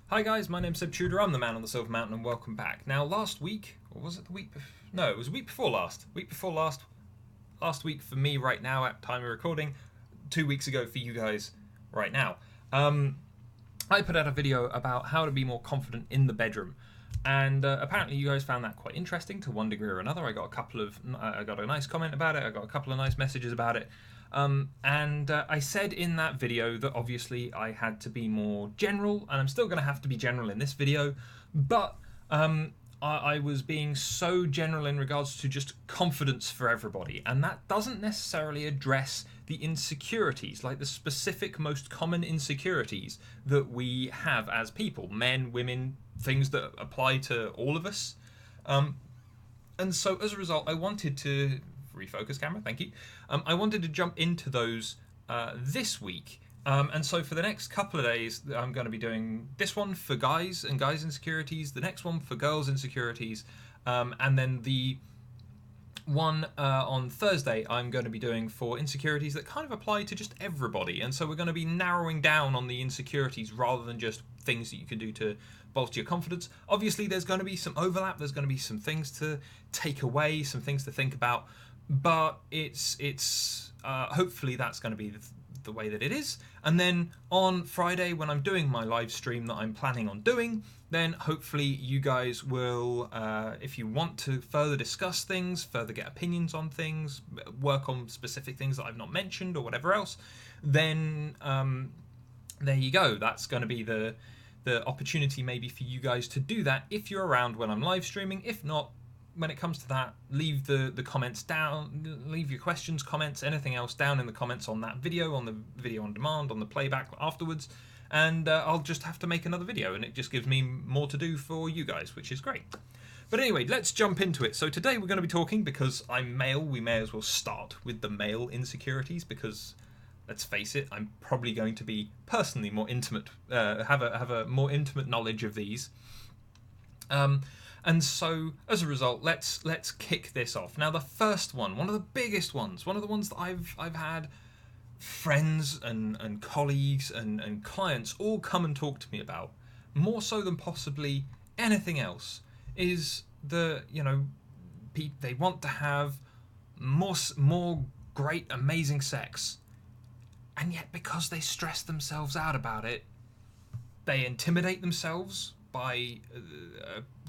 Hi guys, my name's Seb Tudor, I'm the man on the Silver Mountain and welcome back. Now last week, or was it the week before? No, it was the week before last. Last week for me right now at time of recording, 2 weeks ago for you guys right now. I put out a video about how to be more confident in the bedroom. And apparently you guys found that quite interesting to one degree or another. I got a nice comment about it. I got a couple of nice messages about it. I said in that video that obviously I had to be more general, and I'm still going to have to be general in this video, but I was being so general in regards to just confidence for everybody, and that doesn't necessarily address the insecurities, like the specific most common insecurities that we have as people, men, women, things that apply to all of us. And so as a result, I wanted to refocus camera, thank you. I wanted to jump into those this week. And so for the next couple of days, I'm going to be doing this one for guys and guys' insecurities, the next one for girls' insecurities, and then the one on Thursday I'm going to be doing for insecurities that kind of apply to just everybody. And so we're going to be narrowing down on the insecurities rather than just things that you can do to bolster your confidence. Obviously, there's going to be some overlap. There's going to be some things to take away, some things to think about. But it's hopefully that's going to be the way that it is. And then on Friday, when I'm doing my live stream that I'm planning on doing, then hopefully you guys will, if you want to further discuss things, further get opinions on things, work on specific things that I've not mentioned or whatever else, then there you go. That's going to be the opportunity maybe for you guys to do that if you're around when I'm live streaming. If not, when it comes to that, leave the comments down, leave your questions, comments, anything else down in the comments on that video, on the video on demand, on the playback afterwards, and I'll just have to make another video, and it just gives me more to do for you guys, which is great. But anyway, let's jump into it. So today we're going to be talking, because I'm male, we may as well start with the male insecurities, because let's face it, I'm probably going to be personally more intimate, have a more intimate knowledge of these. And so, as a result, let's kick this off. Now, the first one of the biggest ones, one of the ones that I've had friends and colleagues and clients all come and talk to me about, more so than possibly anything else, is they want to have more great, amazing sex, and yet because they stress themselves out about it, they intimidate themselves by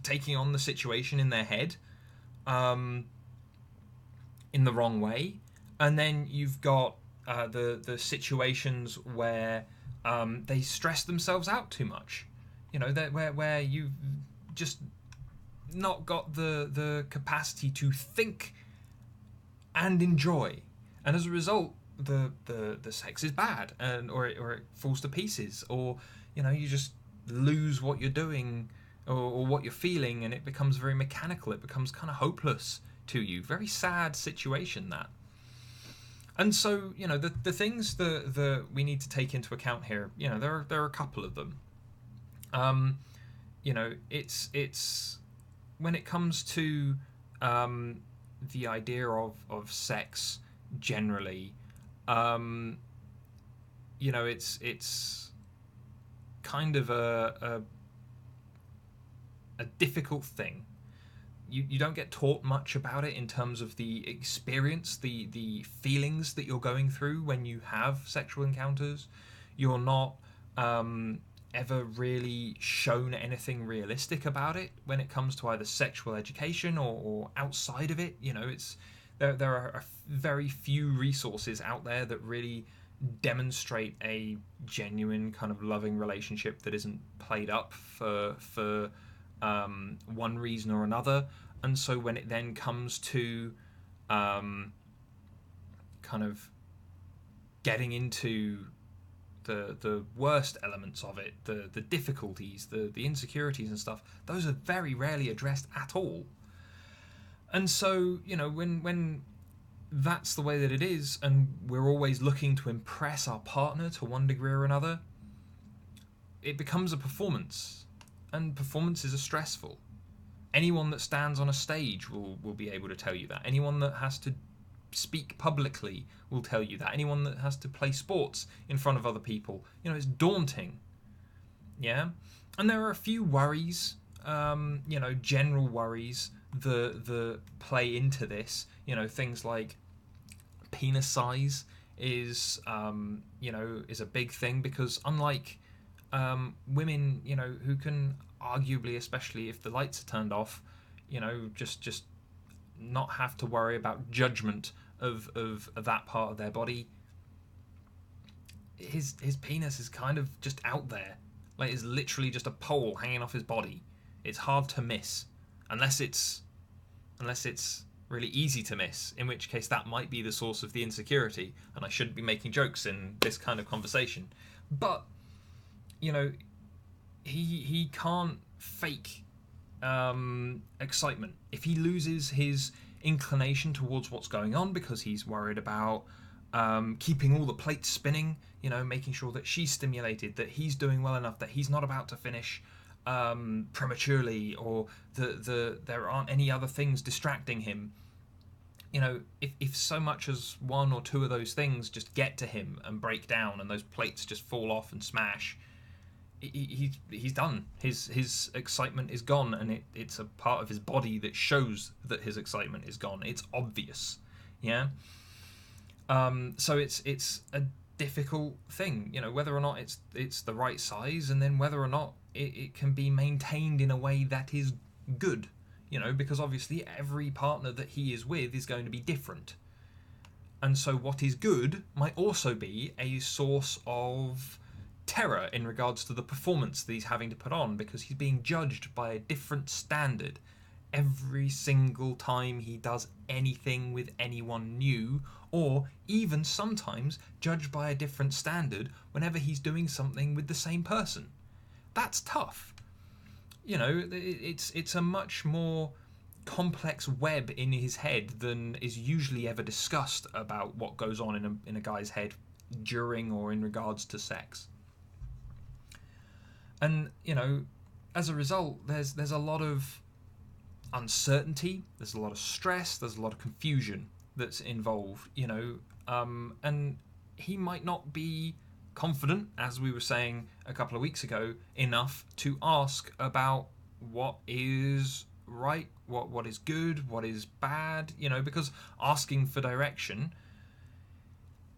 taking on the situation in their head in the wrong way. And then you've got the situations where they stress themselves out too much, where you've just not got the capacity to think and enjoy, and as a result the sex is bad, or it falls to pieces, or you just lose what you're doing or what you're feeling, and it becomes very mechanical. It becomes kind of hopeless to you. Very sad situation, that. And so, the things that we need to take into account here, there are a couple of them. It's when it comes to the idea of sex generally, it's kind of a difficult thing. You don't get taught much about it in terms of the experience, the feelings that you're going through when you have sexual encounters. You're not ever really shown anything realistic about it when it comes to either sexual education or outside of it. There are very few resources out there that really demonstrate a genuine kind of loving relationship that isn't played up for one reason or another. And so when it then comes to kind of getting into the worst elements of it, the difficulties, the insecurities and stuff, those are very rarely addressed at all. And so, when that's the way that it is, and we're always looking to impress our partner to one degree or another, it becomes a performance, and performances are stressful. Anyone that stands on a stage will be able to tell you that. Anyone that has to speak publicly will tell you that. Anyone that has to play sports in front of other people, it's daunting. Yeah? And there are a few worries, general worries that play into this. Things like penis size is a big thing, because unlike women, who can arguably, especially if the lights are turned off, just not have to worry about judgment of that part of their body. His penis is kind of just out there. Like, it's literally just a pole hanging off his body. It's hard to miss, unless it's really easy to miss, in which case that might be the source of the insecurity, and I shouldn't be making jokes in this kind of conversation. But he can't fake excitement. If he loses his inclination towards what's going on because he's worried about keeping all the plates spinning, making sure that she's stimulated, that he's doing well enough, that he's not about to finish prematurely, or there aren't any other things distracting him. If so much as one or two of those things just get to him and break down, and those plates just fall off and smash, he's done. His excitement is gone, and it's a part of his body that shows that his excitement is gone. It's obvious, yeah. So it's a difficult thing, whether or not it's the right size, and then whether or not it can be maintained in a way that is good, because obviously every partner that he is with is going to be different. And so what is good might also be a source of terror in regards to the performance that he's having to put on, because he's being judged by a different standard every single time he does anything with anyone new, or even sometimes judged by a different standard whenever he's doing something with the same person. That's tough. It's a much more complex web in his head than is usually ever discussed about what goes on in a guy's head during or in regards to sex. And as a result, there's a lot of uncertainty, there's a lot of stress, there's a lot of confusion that's involved, and he might not be confident, as we were saying a couple of weeks ago, enough to ask about what is right, what is good, what is bad, because asking for direction,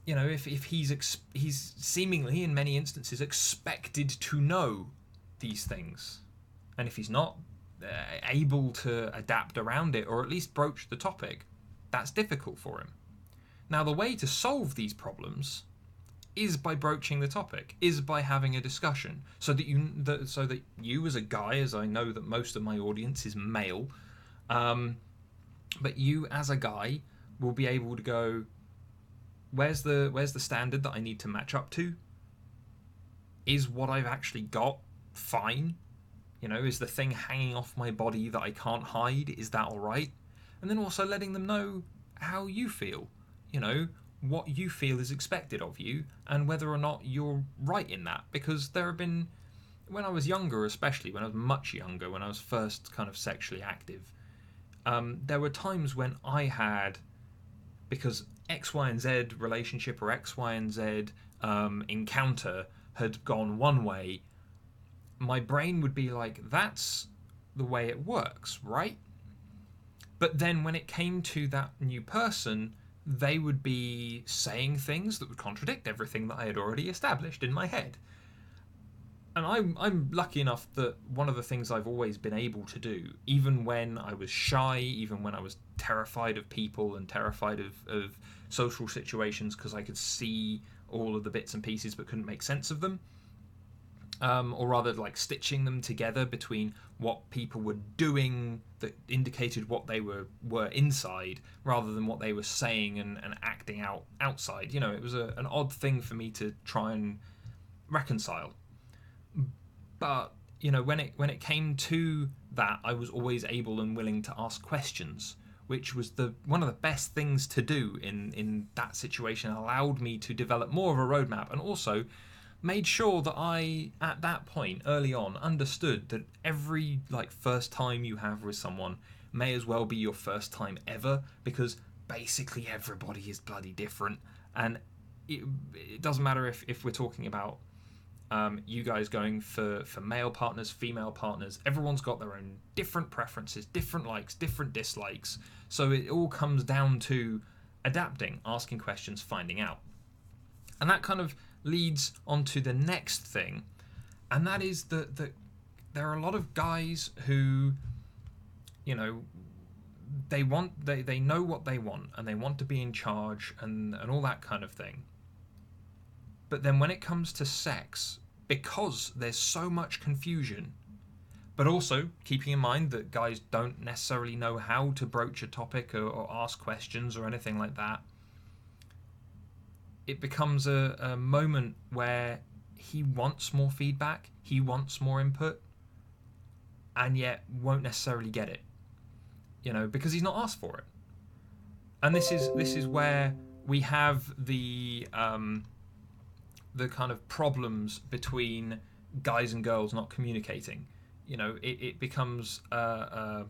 if he's seemingly in many instances expected to know these things, and if he's not able to adapt around it, or at least broach the topic, that's difficult for him. Now, the way to solve these problems is by broaching the topic, is by having a discussion, so that you as a guy, as I know that most of my audience is male, but you as a guy will be able to go, where's the standard that I need to match up to? Is what I've actually got fine? Is the thing hanging off my body that I can't hide, is that all right? And then also letting them know how you feel, what you feel is expected of you, and whether or not you're right in that. Because there have been, when I was younger, especially when I was much younger, when I was first kind of sexually active, there were times when I had, because X, Y, and Z relationship or X, Y, and Z encounter had gone one way, my brain would be like, that's the way it works, right? But then when it came to that new person, they would be saying things that would contradict everything that I had already established in my head. And I'm lucky enough that one of the things I've always been able to do, even when I was shy, even when I was terrified of people and terrified of social situations, because I could see all of the bits and pieces but couldn't make sense of them, or rather like stitching them together between what people were doing that indicated what they were inside, rather than what they were saying and acting outside. It was an odd thing for me to try and reconcile. But when it came to that, I was always able and willing to ask questions, which was one of the best things to do in that situation. It allowed me to develop more of a roadmap, and also made sure that I, at that point, early on, understood that every first time you have with someone may as well be your first time ever, because basically everybody is bloody different, and it doesn't matter if we're talking about You guys going for male partners, female partners. Everyone's got their own different preferences, different likes, different dislikes. So it all comes down to adapting, asking questions, finding out. And that kind of leads on to the next thing, and that is that there are a lot of guys who, you know, they know what they want, and they want to be in charge and all that kind of thing. But then when it comes to sex, because there's so much confusion, but also keeping in mind that guys don't necessarily know how to broach a topic or ask questions or anything like that, it becomes a moment where he wants more feedback, he wants more input, and yet won't necessarily get it, you know, because he's not asked for it. And this is where we have the kind of problems between guys and girls not communicating. You know, it becomes or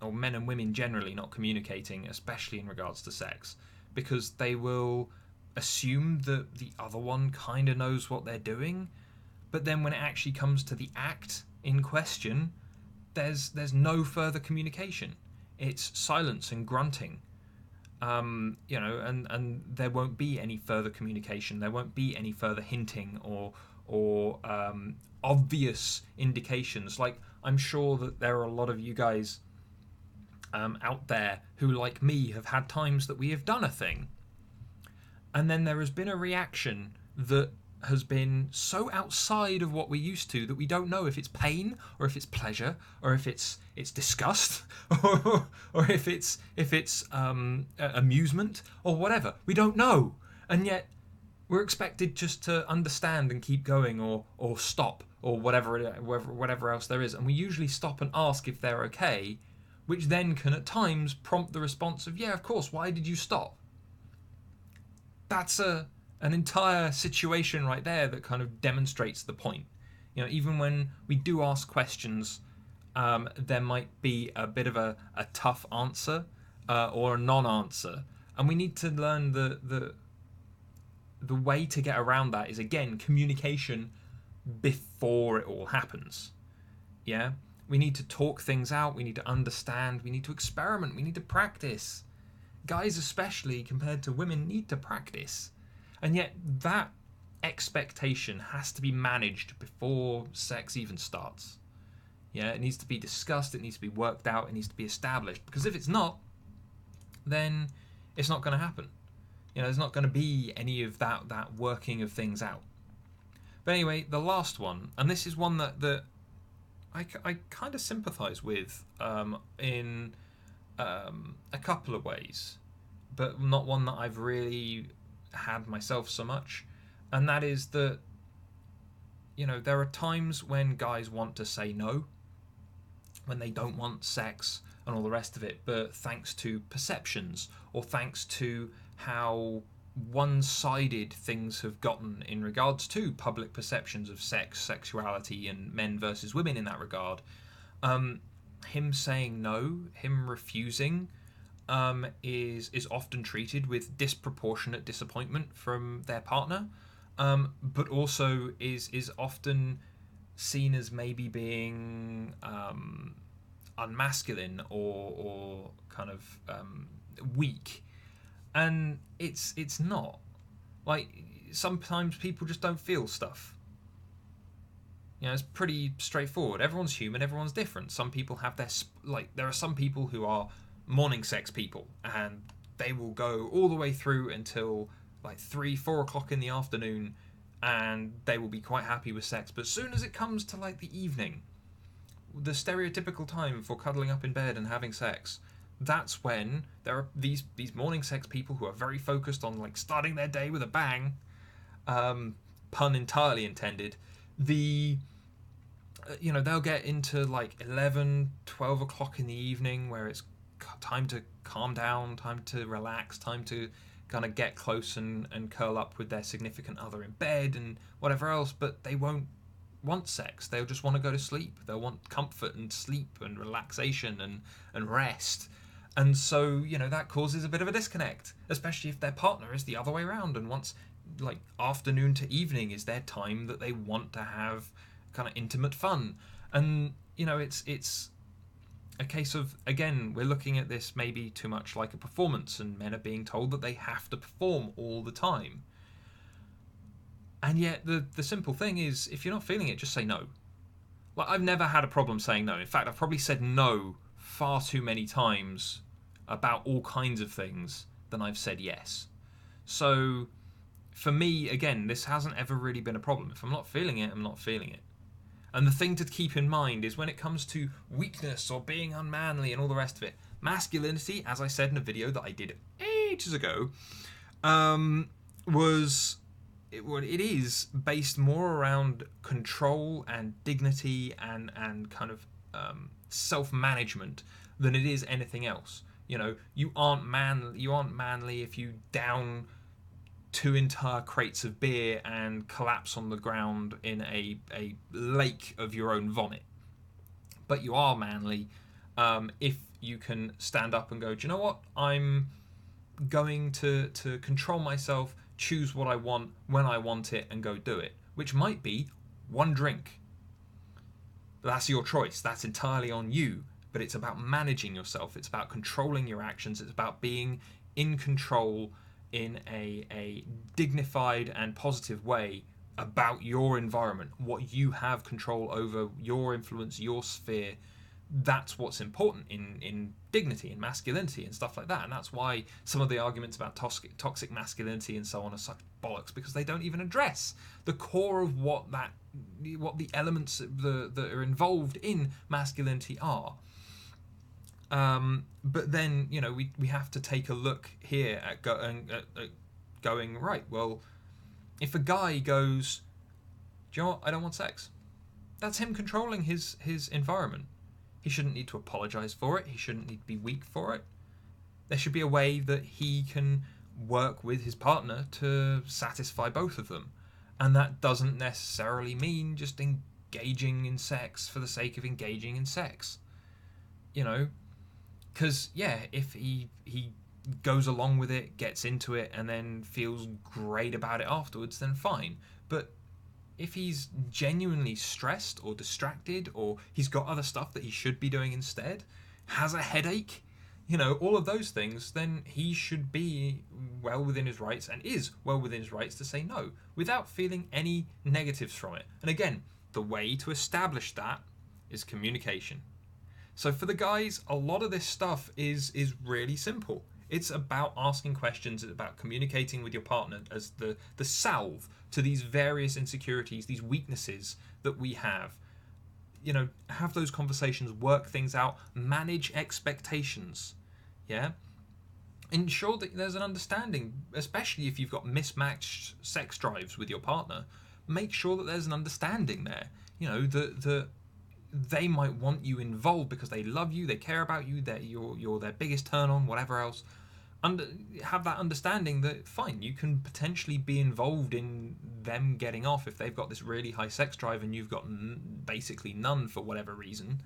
men and women generally not communicating, especially in regards to sex, because they will assume that the other one kind of knows what they're doing, but then when it actually comes to the act in question, there's no further communication. It's silence and grunting. You know, and there won't be any further communication. There won't be any further hinting or obvious indications. Like, I'm sure that there are a lot of you guys out there who, like me, have had times that we have done a thing, and then there has been a reaction that has been so outside of what we're used to that we don't know if it's pain or if it's pleasure or if it's disgust or if it's amusement or whatever. We don't know, and yet we're expected just to understand and keep going or stop or whatever else there is. And we usually stop and ask if they're okay, which then can at times prompt the response of, yeah, of course, why did you stop? That's an entire situation right there that kind of demonstrates the point. You know, even when we do ask questions, there might be a bit of a tough answer or a non-answer, and we need to learn the way to get around that is, again, communication before it all happens. Yeah, we need to talk things out, we need to understand, we need to experiment, we need to practice. Guys especially, compared to women, need to practice. And yet that expectation has to be managed before sex even starts. Yeah, it needs to be discussed, it needs to be worked out, it needs to be established. Because if it's not, then it's not going to happen. You know, there's not going to be any of that working of things out. But anyway, the last one, and this is one that I kind of sympathise with in a couple of ways, but not one that I've really had myself so much, and that is that, you know, there are times when guys want to say no, when they don't want sex and all the rest of it, but thanks to perceptions or thanks to how one-sided things have gotten in regards to public perceptions of sex, sexuality, and men versus women in that regard, him saying no, him refusing, is often treated with disproportionate disappointment from their partner, but also is often seen as maybe being unmasculine or kind of weak, and it's not. Like, sometimes people just don't feel stuff. You know, it's pretty straightforward. Everyone's human, everyone's different. Some people have their there are some people who are morning sex people, and they will go all the way through until like 3-4 o'clock in the afternoon, and they will be quite happy with sex. But as soon as it comes to like the evening, the stereotypical time for cuddling up in bed and having sex, that's when there are these morning sex people who are very focused on like starting their day with a bang, pun entirely intended. You know, they'll get into like 11-12 o'clock in the evening where it's time to calm down, time to relax, time to kind of get close and curl up with their significant other in bed and whatever else, but they won't want sex. They'll just want to go to sleep. They'll want comfort and sleep and relaxation and rest. And so, you know, that causes a bit of a disconnect, especially if their partner is the other way around and wants like afternoon to evening is their time that they want to have kind of intimate fun. And it's a case of, again, we're looking at this maybe too much like a performance, and men are being told that they have to perform all the time. And yet the simple thing is, if you're not feeling it, just say no. Like, I've never had a problem saying no. In fact, I've probably said no far too many times about all kinds of things than I've said yes. So for me, again, this hasn't ever really been a problem. If I'm not feeling it, I'm not feeling it. And the thing to keep in mind is, when it comes to weakness or being unmanly and all the rest of it, masculinity, as I said in a video that I did ages ago, it is based more around control and dignity and kind of self-management than it is anything else. You aren't manly if you down 2 entire crates of beer and collapse on the ground in a lake of your own vomit. But you are manly if you can stand up and go, do you know what? I'm going to control myself, choose what I want when I want it, and go do it. Which might be 1 drink. That's your choice. That's entirely on you. But it's about managing yourself. It's about controlling your actions. It's about being in control in a dignified and positive way about your environment, what you have control over, your influence, your sphere. That's what's important in dignity and masculinity and stuff like that. And that's why some of the arguments about toxic masculinity and so on are such bollocks, because they don't even address the core of what the elements that are involved in masculinity are. But then, we have to take a look here at going, right, well, if a guy goes, do you know what, I don't want sex, that's him controlling his environment. He shouldn't need to apologize for it. He shouldn't need to be weak for it. There should be a way that he can work with his partner to satisfy both of them. And that doesn't necessarily mean just engaging in sex for the sake of engaging in sex. Because, if he goes along with it, gets into it, and then feels great about it afterwards, then fine. But if he's genuinely stressed or distracted, or he's got other stuff that he should be doing instead, has a headache, all of those things, then he should be well within his rights, and is well within his rights, to say no without feeling any negatives from it. And again, the way to establish that is communication. So for the guys, a lot of this stuff is really simple. It's about asking questions. It's about communicating with your partner as the salve to these various insecurities, these weaknesses that we have. Have those conversations, work things out, manage expectations. Yeah? Ensure that there's an understanding, especially if you've got mismatched sex drives with your partner. Make sure that there's an understanding there. That they might want you involved because they love you, they care about you, that you're their biggest turn on, whatever else. Have that understanding that, fine, you can potentially be involved in them getting off if they've got this really high sex drive and you've got basically none for whatever reason.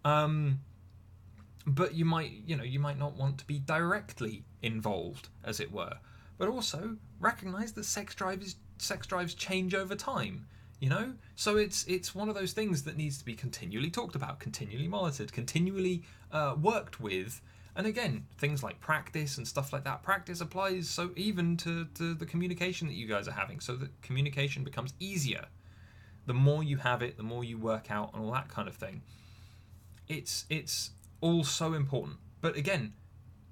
But you might not want to be directly involved, as it were. But also recognize that sex drives change over time. So it's one of those things that needs to be continually talked about, continually monitored, continually worked with. And again, things like practice and stuff like that. Practice applies so even to the communication that you guys are having, so that communication becomes easier. The more you have it, the more you work out and all that kind of thing. It's all so important. But again,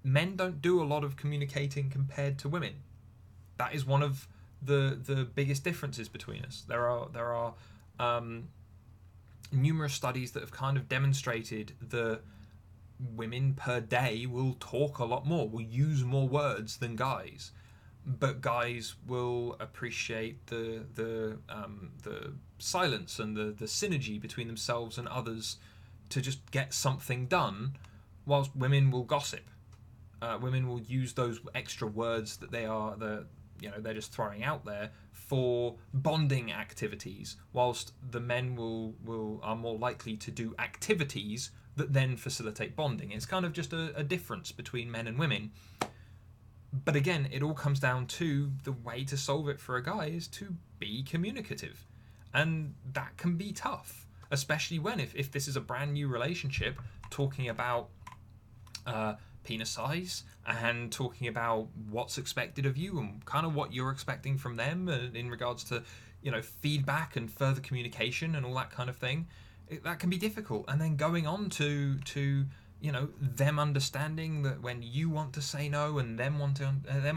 men don't do a lot of communicating compared to women. That is one of the biggest differences between us. There are numerous studies that have kind of demonstrated that women per day will talk a lot more, will use more words than guys, but guys will appreciate the silence and the synergy between themselves and others to just get something done, whilst women will gossip. Women will use those extra words that they're just throwing out there for bonding activities, whilst the men are more likely to do activities that then facilitate bonding. It's kind of just a difference between men and women. But again, it all comes down to the way to solve it for a guy is to be communicative. And that can be tough, especially when, if this is a brand new relationship, talking about penis size and talking about what's expected of you and kind of what you're expecting from them in regards to, feedback and further communication and all that kind of thing. That can be difficult. And then going on to them understanding that when you want to say no, and them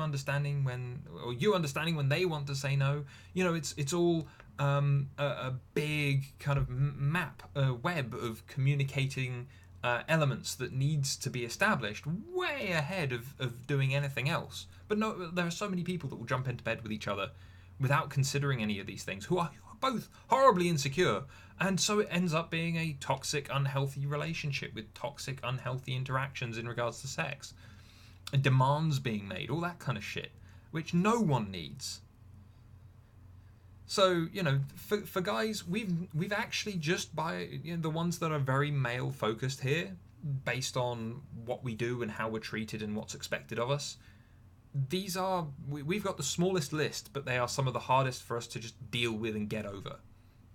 understanding when, or you understanding when they want to say no. It's all a big kind of web of communicating elements that needs to be established way ahead of doing anything else. But no, there are so many people that will jump into bed with each other without considering any of these things, who are both horribly insecure, and so it ends up being a toxic, unhealthy relationship with toxic, unhealthy interactions in regards to sex, and demands being made, all that kind of shit, which no one needs. So, for guys, we've actually just by the ones that are very male focused here, based on what we do and how we're treated and what's expected of us. We've got the smallest list, but they are some of the hardest for us to just deal with and get over,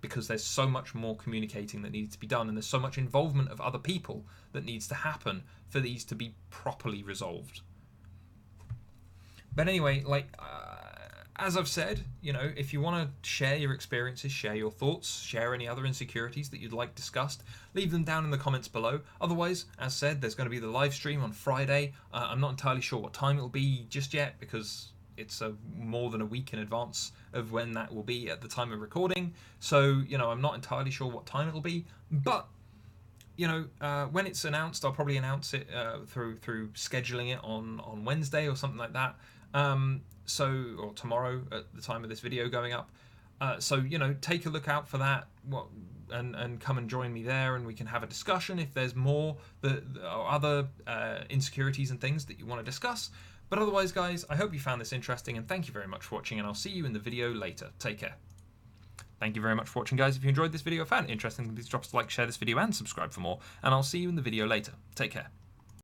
because there's so much more communicating that needs to be done, and there's so much involvement of other people that needs to happen for these to be properly resolved. But anyway, as I've said, if you want to share your experiences, share your thoughts, share any other insecurities that you'd like discussed, leave them down in the comments below. Otherwise, as said, there's going to be the live stream on Friday. I'm not entirely sure what time it'll be just yet, because it's more than a week in advance of when that will be at the time of recording. So, I'm not entirely sure what time it'll be. But, when it's announced, I'll probably announce it through scheduling it on Wednesday or something like that. Or tomorrow at the time of this video going up. So take a look out for that. And come and join me there, and we can have a discussion if there's more or other insecurities and things that you want to discuss. But otherwise, guys, I hope you found this interesting, and thank you very much for watching, and I'll see you in the video later. Take care. Thank you very much for watching, guys. If you enjoyed this video or found it interesting, please drop us a like, share this video, and subscribe for more, and I'll see you in the video later. Take care.